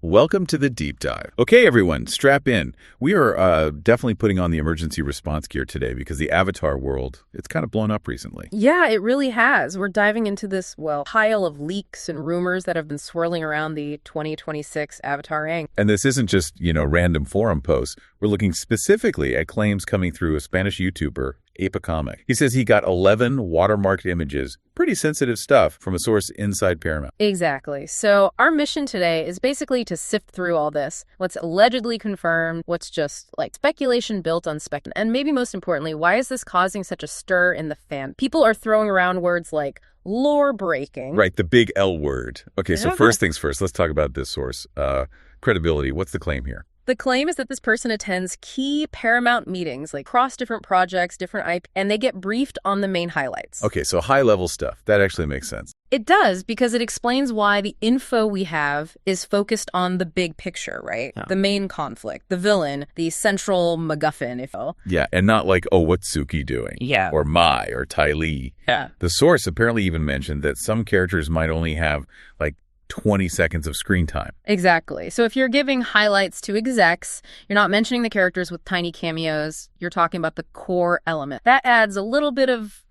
Welcome to the deep dive. Okay, everyone, strap in. We are definitely putting on the emergency response gear today because the Avatar world, it's kind of blown up recently. Yeah, it really has. We're diving into this, pile of leaks and rumors that have been swirling around the 2026 Avatar Aang. And this isn't just, random forum posts. We're looking specifically at claims coming through a Spanish YouTuber, Apicomic. He says he got 11 watermarked images, pretty sensitive stuff, from a source inside Paramount. Exactly. So our mission today is basically to sift through all this, what's allegedly confirmed, what's just speculation built on spec, and maybe most importantly, why is this causing such a stir in the fan? People are throwing around words like lore breaking. Right, the big L word. Okay, so first things first, let's talk about this source. Credibility, what's the claim here? The claim is that this person attends key Paramount meetings, across different projects, different IP, and they get briefed on the main highlights. Okay, so high-level stuff. That actually makes sense. It does, because it explains why the info we have is focused on the big picture, right? Yeah. The main conflict, the villain, the central MacGuffin, if you will. Yeah, and not what's Suki doing? Yeah. Or Mai, or Ty Lee. Yeah. The source apparently even mentioned that some characters might only have, 20 seconds of screen time. Exactly. So if you're giving highlights to execs, you're not mentioning the characters with tiny cameos. You're talking about the core element. That adds a little bit of,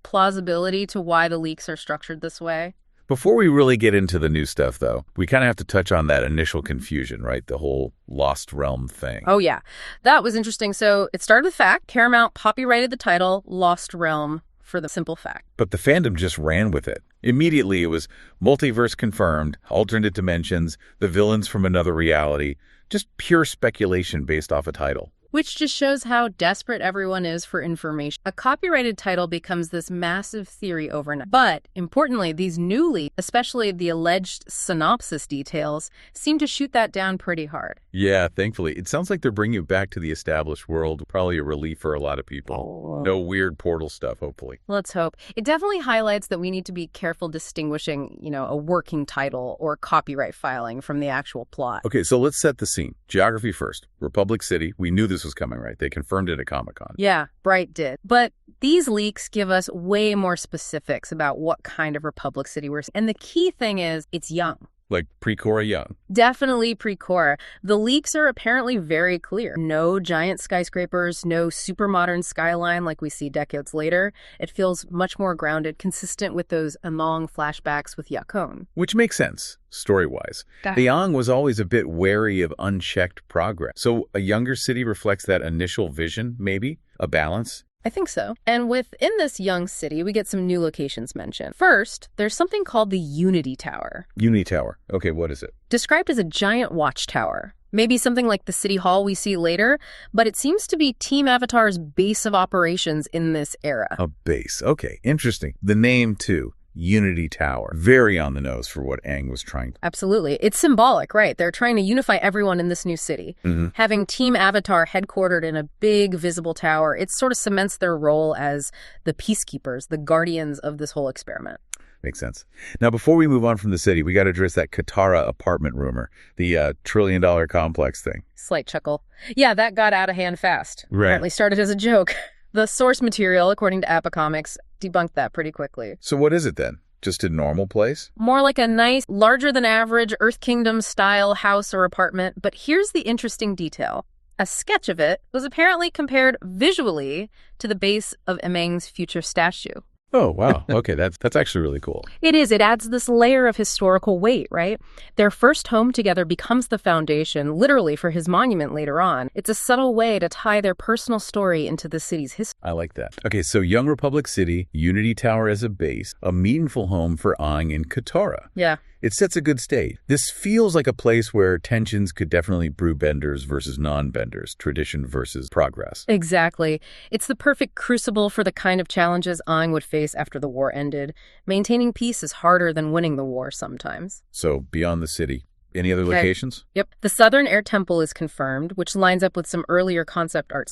plausibility to why the leaks are structured this way. Before we really get into the new stuff, though, we kind of have to touch on that initial confusion, right? The whole Lost Realm thing. Oh, yeah. That was interesting. So it started with fact. Paramount copyrighted the title Lost Realm for the simple fact. But the fandom just ran with it. Immediately, it was multiverse confirmed, alternate dimensions, the villains from another reality, just pure speculation based off a title. Which just shows how desperate everyone is for information. A copyrighted title becomes this massive theory overnight. But, importantly, these new leaks, especially the alleged synopsis details, seem to shoot that down pretty hard. Yeah, thankfully. It sounds like they're bringing you back to the established world. Probably a relief for a lot of people. Oh. No weird portal stuff, hopefully. Let's hope. It definitely highlights that we need to be careful distinguishing, a working title or copyright filing from the actual plot. Okay, so let's set the scene. Geography first. Republic City. We knew this was coming, right? They confirmed it at Comic-Con. Yeah, Bright did. But these leaks give us way more specifics about what kind of Republic City we're seeing. And the key thing is, it's young. Like pre-Korra young. Definitely pre-Korra. The leaks are apparently very clear. No giant skyscrapers, no super modern skyline like we see decades later. It feels much more grounded, consistent with those Aang flashbacks with Yakone. Which makes sense, story-wise. The Aang was always a bit wary of unchecked progress. So a younger city reflects that initial vision, maybe? A balance? I think so. And within this young city, we get some new locations mentioned. First, there's something called the Unity Tower. Unity Tower. Okay, what is it? Described as a giant watchtower. Maybe something like the City Hall we see later, but it seems to be Team Avatar's base of operations in this era. A base. Okay, interesting. The name, too. Unity Tower. Very on the nose for what Aang was trying to. Absolutely. It's symbolic, right? They're trying to unify everyone in this new city. Mm-hmm. Having Team Avatar headquartered in a big visible tower, it sort of cements their role as the peacekeepers, the guardians of this whole experiment. Makes sense. Now, before we move on from the city, we got to address that Katara apartment rumor, the $1 trillion complex thing. Slight chuckle. Yeah, that got out of hand fast. Right. Apparently started as a joke. The source material, according to Apicomics, debunked that pretty quickly. So what is it then? Just a normal place? More like a nice, larger-than-average Earth Kingdom-style house or apartment. But here's the interesting detail. A sketch of it was apparently compared visually to the base of Aang's future statue. Oh, wow. Okay, that's actually really cool. It is. It adds this layer of historical weight, right? Their first home together becomes the foundation, literally, for his monument later on. It's a subtle way to tie their personal story into the city's history. I like that. Okay, so Young Republic City, Unity Tower as a base, a meaningful home for Aang and Katara. Yeah. It sets a good stage. This feels like a place where tensions could definitely brew benders versus non-benders, tradition versus progress. Exactly. It's the perfect crucible for the kind of challenges Aang would face after the war ended. Maintaining peace is harder than winning the war sometimes. So, beyond the city, any other locations? Yep. The Southern Air Temple is confirmed, which lines up with some earlier concept art.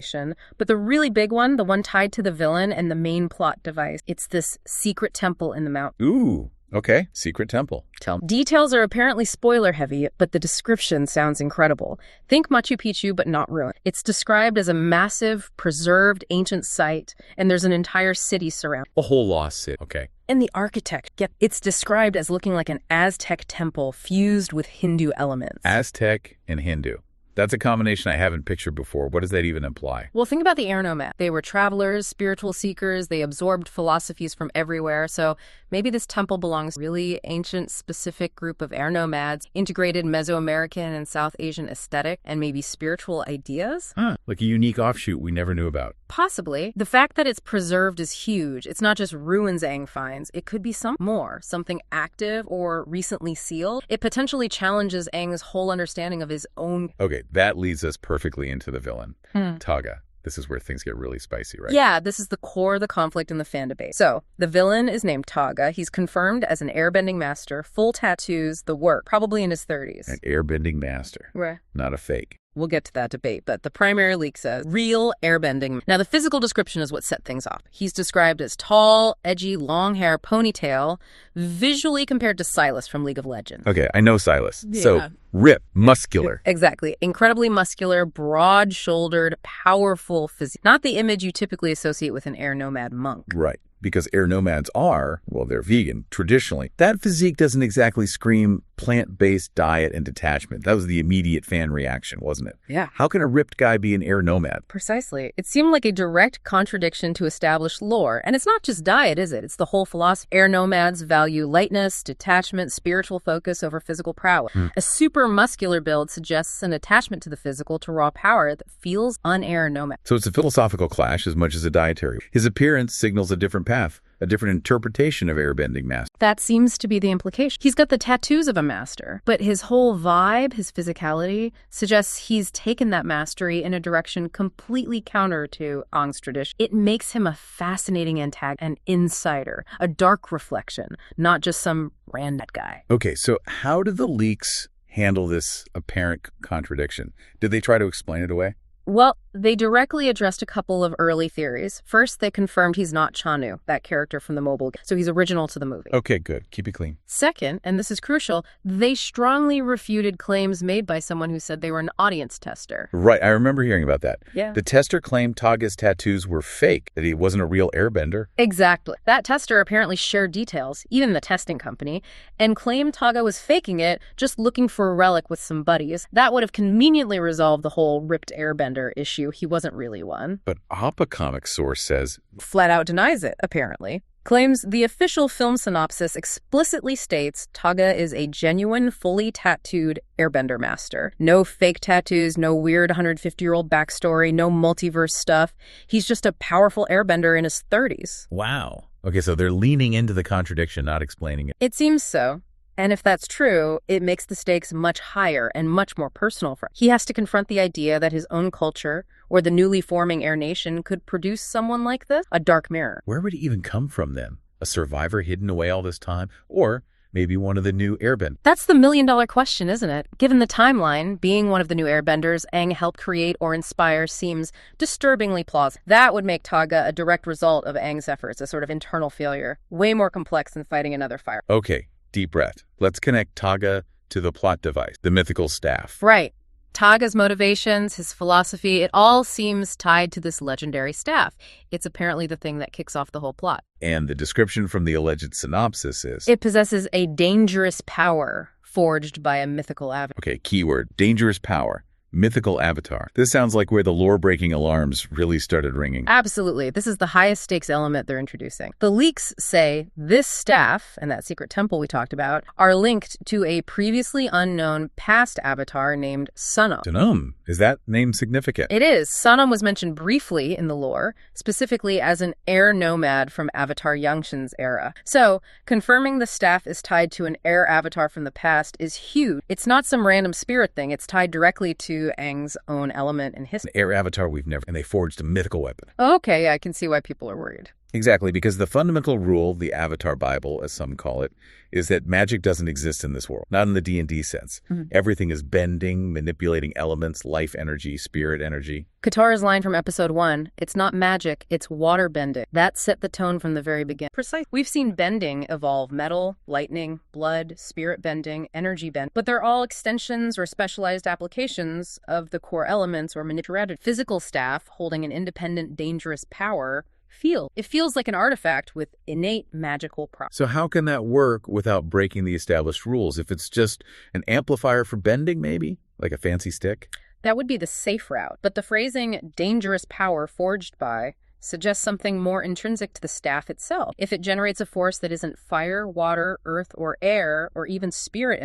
But the really big one, the one tied to the villain and the main plot device, it's this secret temple in the mountain. Ooh. Okay, secret temple. Details are apparently spoiler-heavy, but the description sounds incredible. Think Machu Picchu, but not ruined. It's described as a massive, preserved, ancient site, and there's an entire city surrounding. A whole lost city. Okay. And the architect, it's described as looking like an Aztec temple fused with Hindu elements. Aztec and Hindu. That's a combination I haven't pictured before. What does that even imply? Well, think about the air nomad. They were travelers, spiritual seekers. They absorbed philosophies from everywhere. So maybe this temple belongs to a really ancient, specific group of air nomads, integrated Mesoamerican and South Asian aesthetic and maybe spiritual ideas. Like a unique offshoot we never knew about. Possibly. The fact that it's preserved is huge. It's not just ruins Aang finds. It could be something more, something active or recently sealed. It potentially challenges Aang's whole understanding of his own. Okay, that leads us perfectly into the villain, Taga. This is where things get really spicy, right? Yeah, this is the core of the conflict in the fan debate. So, the villain is named Taga. He's confirmed as an airbending master, full tattoos, the work, probably in his 30s. An airbending master. Right. Not a fake. We'll get to that debate, but the primary leak says real airbending. Now, the physical description is what set things off. He's described as tall, edgy, long hair, ponytail, visually compared to Silas from League of Legends. Okay, I know Silas. Yeah. So, ripped, muscular. Exactly. Incredibly muscular, broad-shouldered, powerful physique. Not the image you typically associate with an air nomad monk. Right. Because air nomads are, well, they're vegan, traditionally. That physique doesn't exactly scream plant-based diet and detachment. That was the immediate fan reaction, wasn't it? Yeah. How can a ripped guy be an air nomad? Precisely. It seemed like a direct contradiction to established lore. And it's not just diet, is it? It's the whole philosophy. Air nomads value lightness, detachment, spiritual focus over physical prowess. A super muscular build suggests an attachment to the physical, to raw power that feels un-air nomad. So it's a philosophical clash as much as a dietary. His appearance signals a different path, a different interpretation of airbending master. That seems to be the implication. He's got the tattoos of a master, but his whole vibe, his physicality, suggests he's taken that mastery in a direction completely counter to Aang's tradition. It makes him a fascinating antagonist, an insider, a dark reflection, not just some random guy. Okay, so how did the leaks handle this apparent contradiction? Did they try to explain it away? Well, they directly addressed a couple of early theories. First, they confirmed he's not Chanu, that character from the mobile game, so he's original to the movie. Okay, good. Keep it clean. Second, and this is crucial, they strongly refuted claims made by someone who said they were an audience tester. Right, I remember hearing about that. Yeah. The tester claimed Taga's tattoos were fake, that he wasn't a real airbender. Exactly. That tester apparently shared details, even the testing company, and claimed Taga was faking it, just looking for a relic with some buddies. That would have conveniently resolved the whole ripped airbender issue. He wasn't really one. But Appa Comics source says flat out denies it, apparently. Claims the official film synopsis explicitly states Taga is a genuine, fully tattooed airbender master. No fake tattoos, no weird 150-year-old backstory, no multiverse stuff. He's just a powerful airbender in his 30s. wow. Okay, so they're leaning into the contradiction, not explaining it. It seems so. And if that's true, it makes the stakes much higher and much more personal for him. He has to confront the idea that his own culture or the newly forming Air Nation could produce someone like this, a dark mirror. Where would he even come from then? A survivor hidden away all this time? Or maybe one of the new airbenders? That's the million-dollar question, isn't it? Given the timeline, being one of the new airbenders Aang helped create or inspire seems disturbingly plausible. That would make Taga a direct result of Aang's efforts, a sort of internal failure, way more complex than fighting another fire. Okay, deep breath. Let's connect Taga to the plot device, the mythical staff. Right. Taga's motivations, his philosophy, it all seems tied to this legendary staff. It's apparently the thing that kicks off the whole plot. And the description from the alleged synopsis is... It possesses a dangerous power forged by a mythical avatar. Okay, keyword, dangerous power. Mythical avatar. This sounds like where the lore-breaking alarms really started ringing. Absolutely. This is the highest stakes element they're introducing. The leaks say this staff, and that secret temple we talked about, are linked to a previously unknown past avatar named Sonom. Sonom. Is that name significant? It is. Sonom was mentioned briefly in the lore, specifically as an air nomad from Avatar Yangshin's era. So, confirming the staff is tied to an air avatar from the past is huge. It's not some random spirit thing. It's tied directly to Aang's own element in history. An air avatar we've never... And they forged a mythical weapon. Okay, I can see why people are worried. Exactly, because the fundamental rule, the Avatar Bible, as some call it, is that magic doesn't exist in this world, not in the D&D sense. Everything is bending, manipulating elements, life energy, spirit energy. Katara's line from episode 1, it's not magic, it's water bending. That set the tone from the very beginning. Precise. We've seen bending evolve: metal, lightning, blood, spirit bending, energy bend. But they're all extensions or specialized applications of the core elements or manipulated. Physical staff holding an independent, dangerous power it feels like an artifact with innate magical properties. So how can that work without breaking the established rules? If it's just an amplifier for bending, maybe? Like a fancy stick? That would be the safe route. But the phrasing dangerous power forged by suggests something more intrinsic to the staff itself. If it generates a force that isn't fire, water, earth, or air, or even spirit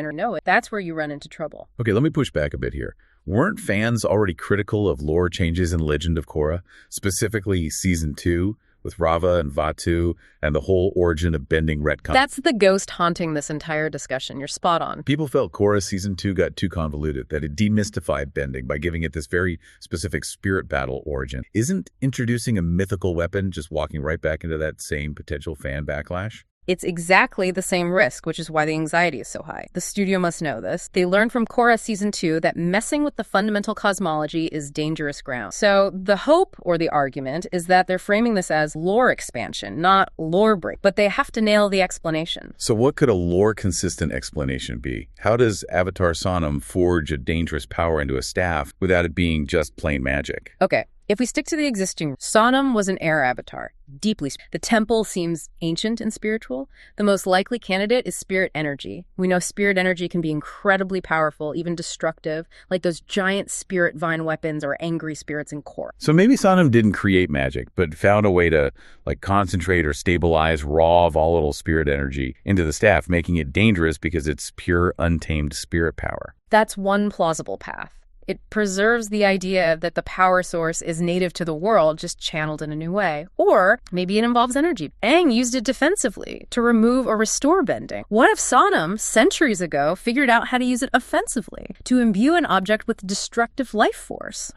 that's where you run into trouble. Okay, let me push back a bit here. Weren't fans already critical of lore changes in Legend of Korra, specifically Season 2, with Rava and Vatu, and the whole origin of bending retcon? That's the ghost haunting this entire discussion. You're spot on. People felt Korra Season 2 got too convoluted, that it demystified bending by giving it this very specific spirit battle origin. Isn't introducing a mythical weapon just walking right back into that same potential fan backlash? It's exactly the same risk, which is why the anxiety is so high. The studio must know this. They learned from Korra Season 2 that messing with the fundamental cosmology is dangerous ground. So the hope or the argument is that they're framing this as lore expansion, not lore break. But they have to nail the explanation. So what could a lore-consistent explanation be? How does Avatar Sonom forge a dangerous power into a staff without it being just plain magic? Okay. If we stick to the existing, Sonom was an air avatar, deeply. The temple seems ancient and spiritual. The most likely candidate is spirit energy. We know spirit energy can be incredibly powerful, even destructive, like those giant spirit vine weapons or angry spirits in Korra. So maybe Sonom didn't create magic, but found a way to concentrate or stabilize raw, volatile spirit energy into the staff, making it dangerous because it's pure, untamed spirit power. That's one plausible path. It preserves the idea that the power source is native to the world, just channeled in a new way. Or maybe it involves energy. Aang used it defensively to remove or restore bending. What if Sonom, centuries ago, figured out how to use it offensively, to imbue an object with destructive life force?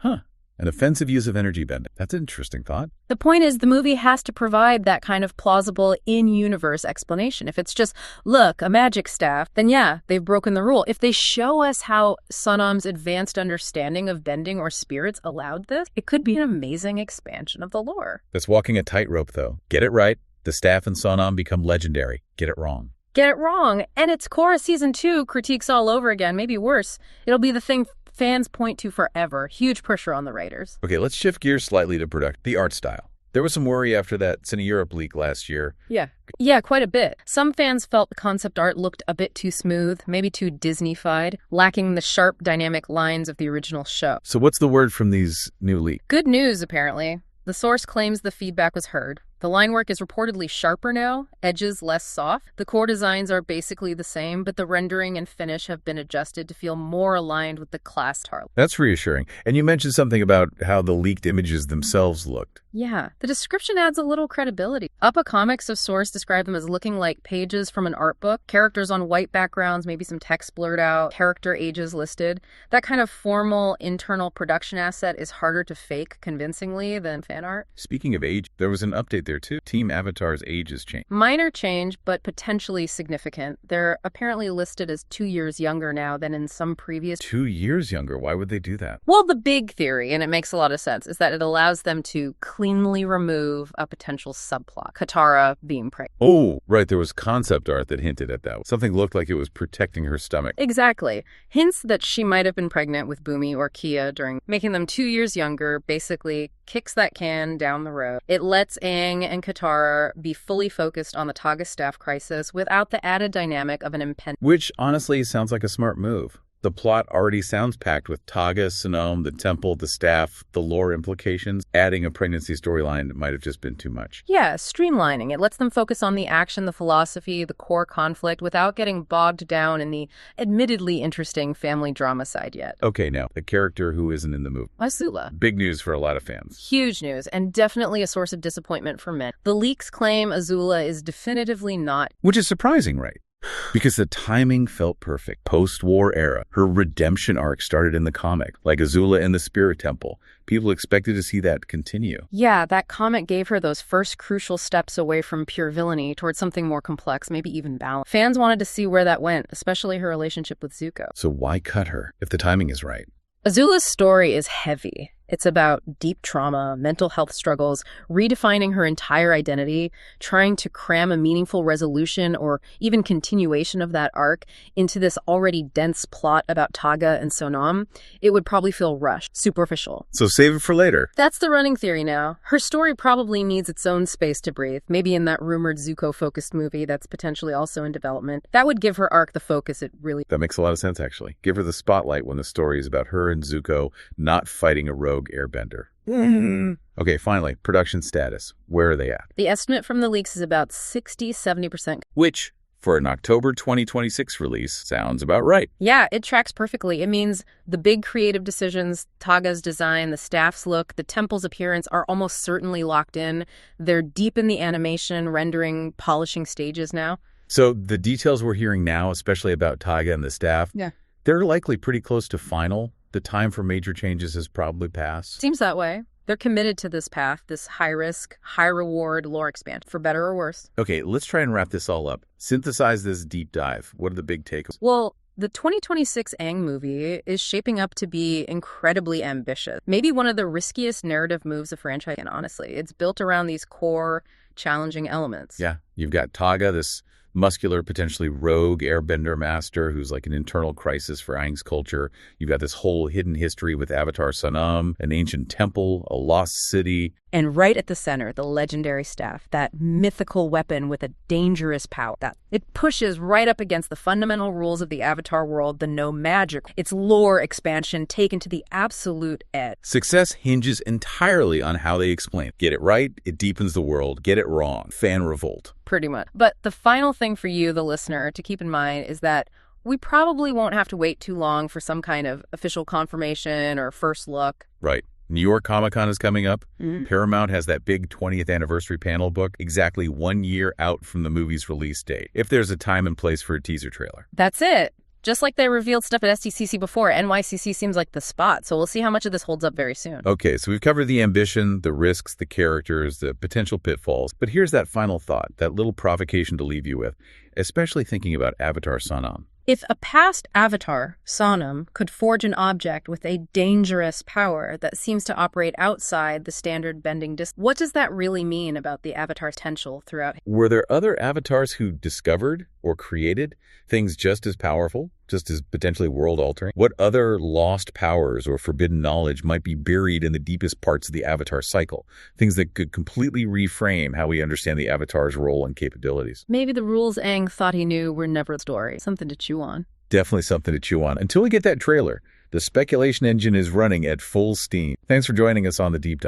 An offensive use of energy bending. That's an interesting thought. The point is, the movie has to provide that kind of plausible in-universe explanation. If it's just, look, a magic staff, then yeah, they've broken the rule. If they show us how Sonom's advanced understanding of bending or spirits allowed this, it could be an amazing expansion of the lore. That's walking a tightrope, though. Get it right, the staff and Sonom become legendary. Get it wrong. Get it wrong, and it's Korra Season 2 critiques all over again, maybe worse. It'll be the thing fans point to forever. Huge pressure on the writers. Okay, let's shift gears slightly to the art style. There was some worry after that Cine Europe leak last year. Yeah, quite a bit. Some fans felt the concept art looked a bit too smooth, maybe too Disney-fied, lacking the sharp, dynamic lines of the original show. So what's the word from these new leaks? Good news, apparently. The source claims the feedback was heard. The line work is reportedly sharper now, edges less soft. The core designs are basically the same, but the rendering and finish have been adjusted to feel more aligned with the class Harley. That's reassuring. And you mentioned something about how the leaked images themselves looked. Yeah, the description adds a little credibility. Uppa Comics of source describe them as looking like pages from an art book, characters on white backgrounds, maybe some text blurred out, character ages listed. That kind of formal internal production asset is harder to fake convincingly than fan art. Speaking of age, there was an update there too. Team Avatar's ages changed. Minor change, but potentially significant. They're apparently listed as 2 years younger now than in some previous... 2 years younger? Why would they do that? Well, the big theory, and it makes a lot of sense, is that it allows them to cleanly remove a potential subplot. Katara being pregnant. Oh, right. There was concept art that hinted at that. Something looked like it was protecting her stomach. Exactly. Hints that she might have been pregnant with Bumi or Kia during making them 2 years younger, basically kicks that can down the road. It lets Aang and Katara be fully focused on the Taga staff crisis without the added dynamic of an impending... Which, honestly, sounds like a smart move. The plot already sounds packed with Taga, Sonom, the temple, the staff, the lore implications. Adding a pregnancy storyline might have just been too much. Yeah, streamlining. It lets them focus on the action, the philosophy, the core conflict without getting bogged down in the admittedly interesting family drama side yet. Okay, now, the character who isn't in the movie. Azula. Big news for a lot of fans. Huge news, and definitely a source of disappointment for men. The leaks claim Azula is definitively not... Which is surprising, right? Because the timing felt perfect. Post-war era. Her redemption arc started in the comic, like Azula in the Spirit Temple. People expected to see that continue. Yeah, that comic gave her those first crucial steps away from pure villainy towards something more complex, maybe even balanced. Fans wanted to see where that went, especially her relationship with Zuko. So why cut her if the timing is right? Azula's story is heavy. It's about deep trauma, mental health struggles, redefining her entire identity, trying to cram a meaningful resolution or even continuation of that arc into this already dense plot about Taga and Sonom. It would probably feel rushed, superficial. So save it for later. That's the running theory now. Her story probably needs its own space to breathe, maybe in that rumored Zuko-focused movie that's potentially also in development. That would give her arc the focus it really... That makes a lot of sense, actually. Give her the spotlight when the story is about her and Zuko not fighting a rogue Airbender. Okay, finally, production status. Where are they at? The estimate from the leaks is about 60-70%. Which, for an October 2026 release, sounds about right. Yeah, it tracks perfectly. It means the big creative decisions, Taga's design, the staff's look, the temple's appearance are almost certainly locked in. They're deep in the animation, rendering, polishing stages now. So the details we're hearing now, especially about Taga and the staff, they're likely pretty close to final. The time for major changes has probably passed. Seems that way. They're committed to this path, this high-risk, high-reward lore expansion, for better or worse. Okay, let's try and wrap this all up. Synthesize this deep dive. What are the big takeaways? Well, the 2026 Aang movie is shaping up to be incredibly ambitious. Maybe one of the riskiest narrative moves of franchise, and honestly. It's built around these core, challenging elements. Yeah, you've got Taga, this muscular, potentially rogue airbender master who's like an internal crisis for Aang's culture. You've got this whole hidden history with Avatar Sonom, an ancient temple, a lost city. And right at the center, the legendary staff, that mythical weapon with a dangerous power. It pushes right up against the fundamental rules of the Avatar world, the no magic. Its lore expansion taken to the absolute edge. Success hinges entirely on how they explain it. Get it right, it deepens the world. Get it wrong, fan revolt. Pretty much. But the final thing for you, the listener, to keep in mind is that we probably won't have to wait too long for some kind of official confirmation or first look. Right. New York Comic-Con is coming up. Paramount has that big 20th anniversary panel book exactly 1 year out from the movie's release date, if there's a time and place for a teaser trailer. That's it. Just like they revealed stuff at SDCC before, NYCC seems like the spot, so we'll see how much of this holds up very soon. Okay, so we've covered the ambition, the risks, the characters, the potential pitfalls, but here's that final thought, that little provocation to leave you with, especially thinking about Avatar Sonom. If a past Avatar, Sonom, could forge an object with a dangerous power that seems to operate outside the standard bending distance, what does that really mean about the Avatar's potential throughout? Were there other Avatars who discovered or created things just as powerful, just as potentially world-altering? What other lost powers or forbidden knowledge might be buried in the deepest parts of the Avatar cycle? Things that could completely reframe how we understand the Avatar's role and capabilities. Maybe the rules Aang thought he knew were never a story. Something to chew on. Definitely something to chew on. Until we get that trailer, the speculation engine is running at full steam. Thanks for joining us on The Deep Dive.